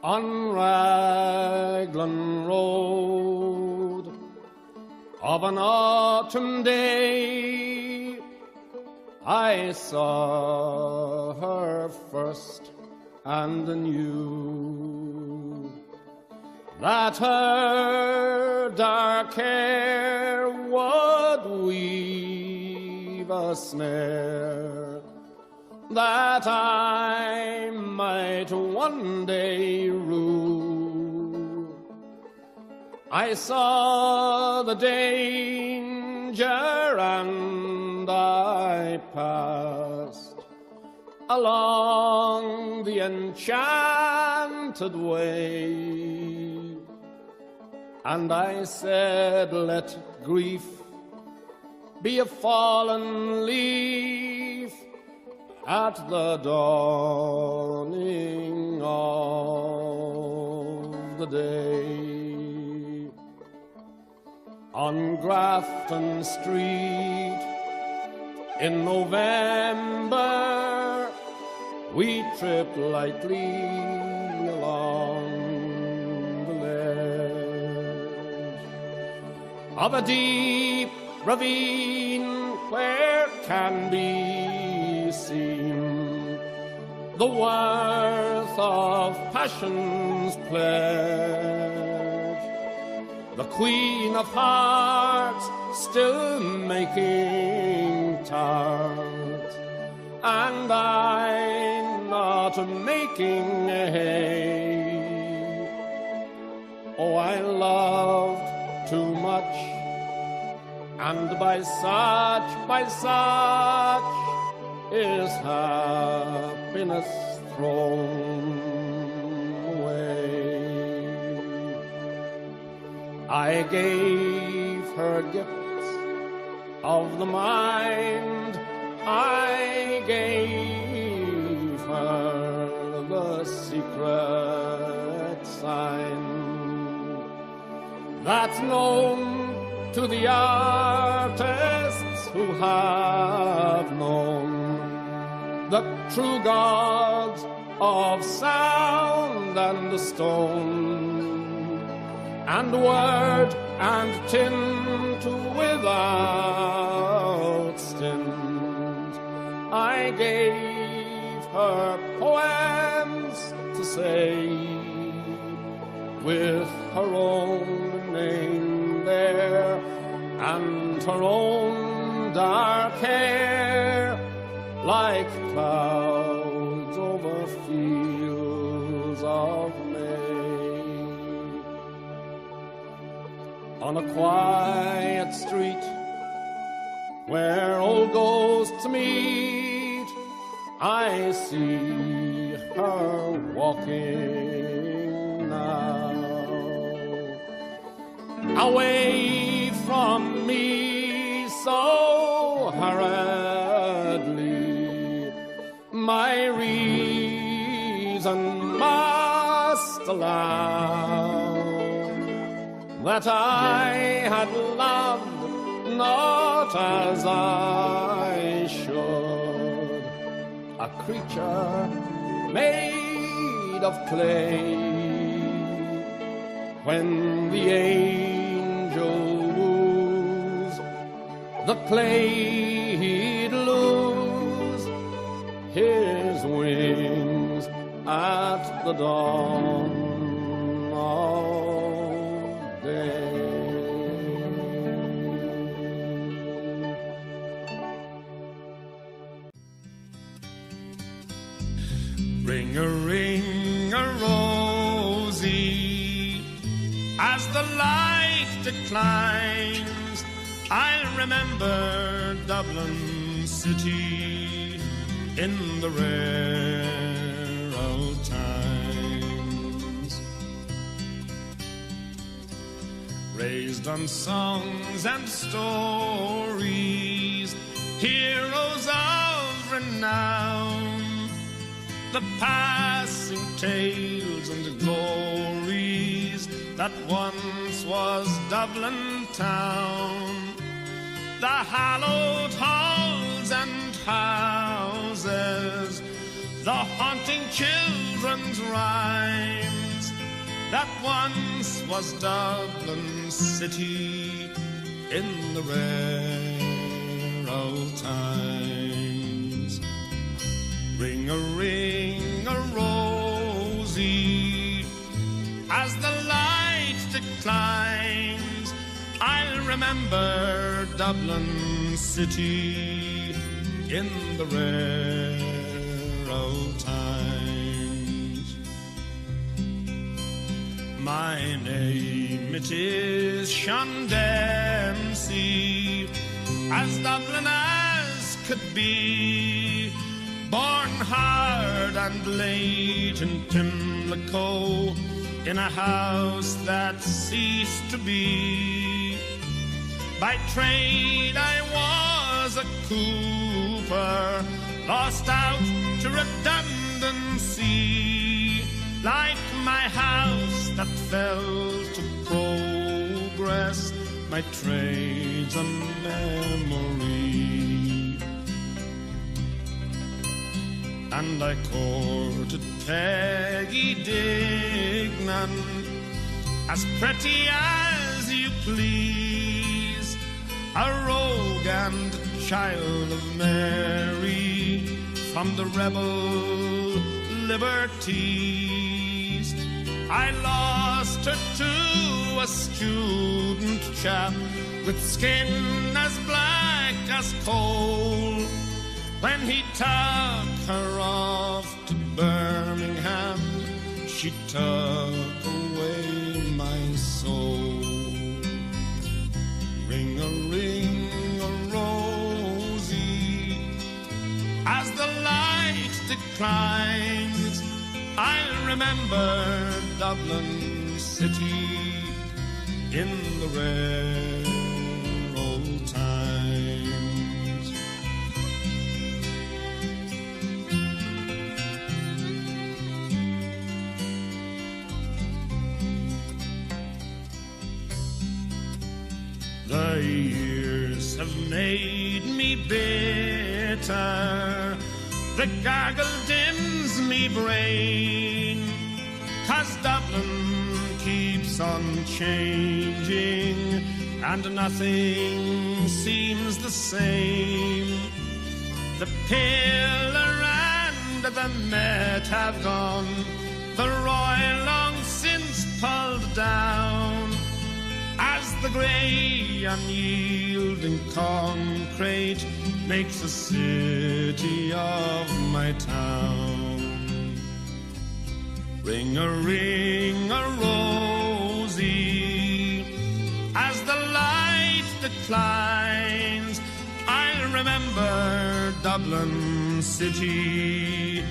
On Raglan Road of an autumn day, I saw her first and knew that her dark hair would weave a snare that I might one day rue. I saw the danger and I passed along the enchanted way, and I said, let grief be a fallen leaf at the dawning of the day. On Grafton Street in November, we tripped lightly along the ledge of a deep ravine where can be seen the worth of passion's pledge. The Queen of Hearts still making tarts, and I not making hay. Oh, I loved too much, and by such is happiness thrown away. I gave her gifts of the mind, I gave her the secret sign that's known to the artists who have known the true gods of sound and stone, and word and tint without stint. I gave her poems to say, with her own name there, and her own dark hair, like clouds over fields of May. On a quiet street where old ghosts meet, I see her walking now, away from me so hurriedly. My reason must allow that I had loved not as I should, a creature made of clay. When the angel woos, the clay he'd lose his wings at the dawn of day. Ring-a-ring-a-rosy, as the light declines, I'll remember Dublin city in the rare old times. Raised on songs and stories, heroes of renown, the passing tales and glories that once was Dublin town, the hallowed halls and houses, the haunting children's rhymes, that once was Dublin city in the rare old times. Ring-a-ring-a-rosy, as the light declines, I'll remember Dublin city in the rare old times. My name it is Sean Dempsey, as Dublin as could be, born hard and late in Pimlico, in a house that ceased to be. By trade I was a cooper, lost out to redundancy, like my house that fell to progress, my trade's a memory. And I courted Peggy Dignan, as pretty as you please, a rogue and child of Mary, from the rebel liberties. I lost her to a student chap with skin as black as coal, when he took her off to Birmingham, she took away my soul. Ring-a-ring-a-rosy, as the light declines, I'll remember Dublin city in the rare old times. The years have made me bitter, the gargle dims me brain, 'cause Dublin keeps on changing and nothing seems the same. The Pillar and the Met have gone, the Royal long since pulled down, as the grey unyielding concrete makes a city of my town. Ring-a-ring-a-rosy, as the light declines, I'll remember Dublin city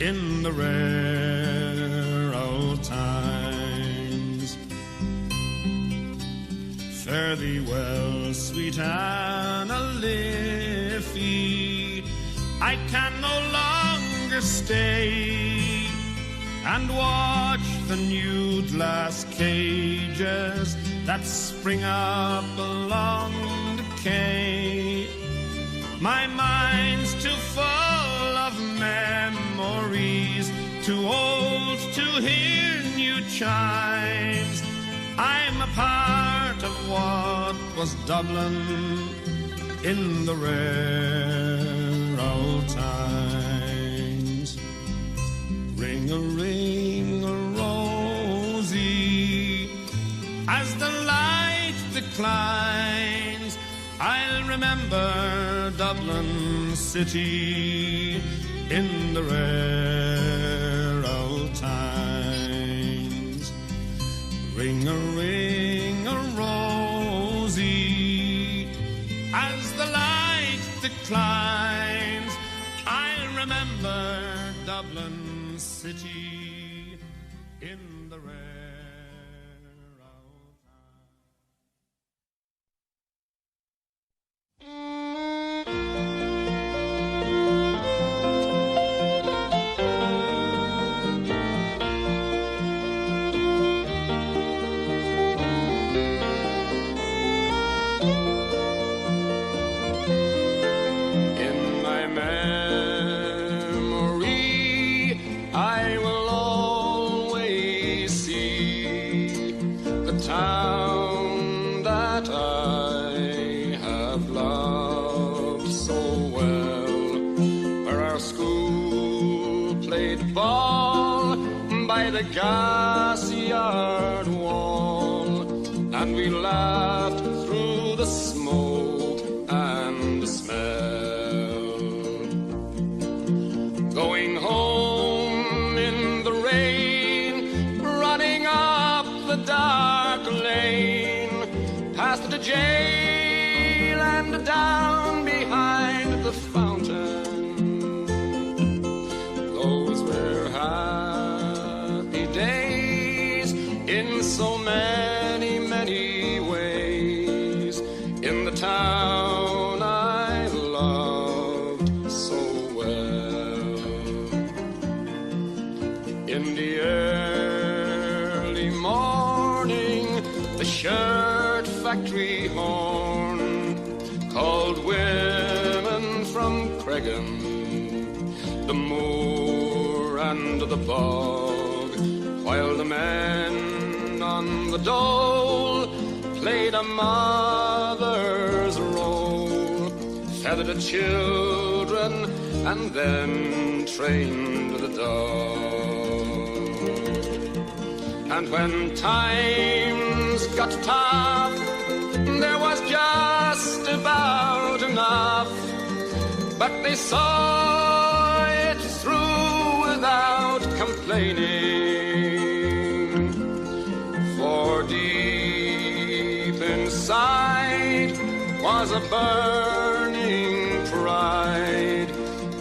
in the rare old times. Fare thee well, sweet Anna Liffey, I can no longer stay and watch the new glass cages that spring up along the quay. My mind's too full of memories, too old to hear new chimes. I'm a part of what was Dublin in the rare old times. Ring-a-ring-a-rosy, as the light declines, I'll remember Dublin city in the rare old times. Ring-a-ring-a-rosy, as the light declines, I'll remember Dublin city in the rare old I will always see played ball by the gas yard wall, and we laughed through the smoke and the smell. Going home in the rain, running up the dark lane, past the jail and down behind the fountain. Those were happy days in so many, many ways, in the town I loved so well. In the early morning, the shirt factory horn called women from Cregan, the moor and the bog, while the men on the dole played a mother's role, feathered the children and then trained the dog. And when times got tough, there was just about enough, but they saw it through without complaining. For deep inside was a burning pride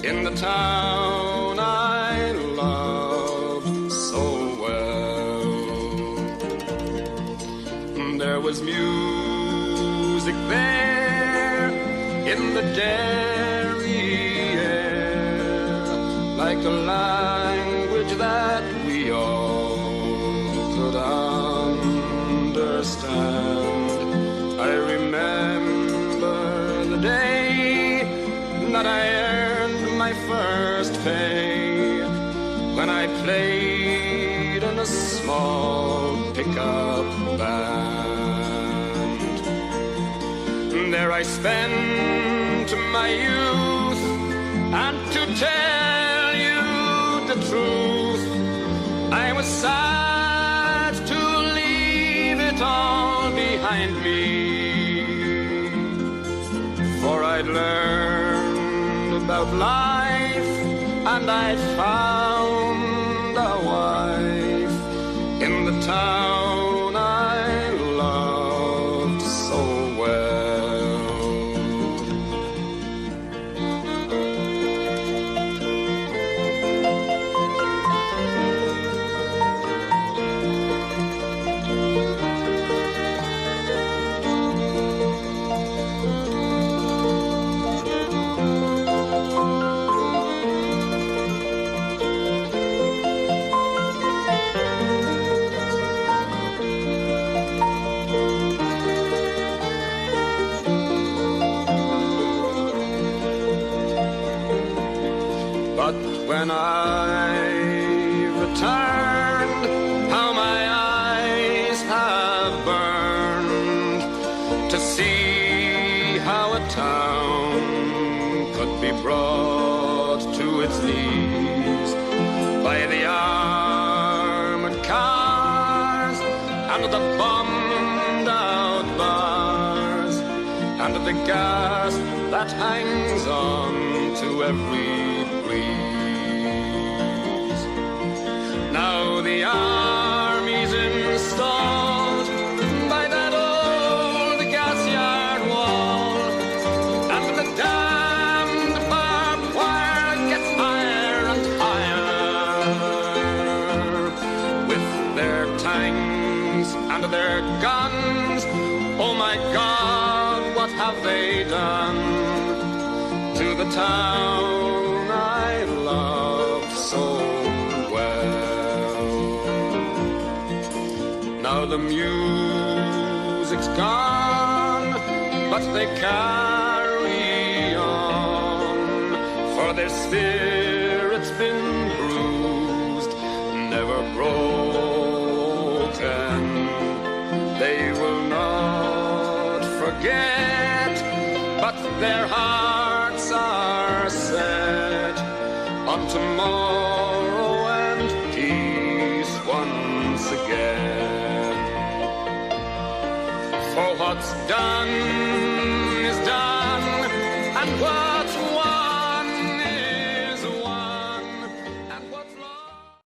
in the town I loved so well. There was music there in the dairy air, like a language that we all could understand. I remember the day that I earned my first pay, when I played in a small pickup band. There I spent my youth, and to tell you the truth, I was sad to leave it all behind me. For I'd learned about life, and I'd found a wife in the town I loved so well. But when I returned, how my eyes have burned to see how a town could be brought to its knees by the armored cars and the bombed out bars and the gas that hangs on to every breeze. Now the army's installed by that old gas yard wall, and the damned barbed wire gets higher and higher. With their tanks and their guns, oh my God, what have they done to the town I loved so well? Now the music's gone, but they carry on, for their spirit's been bruised, never broken. They will not forget, but their hearts are set on tomorrow what's done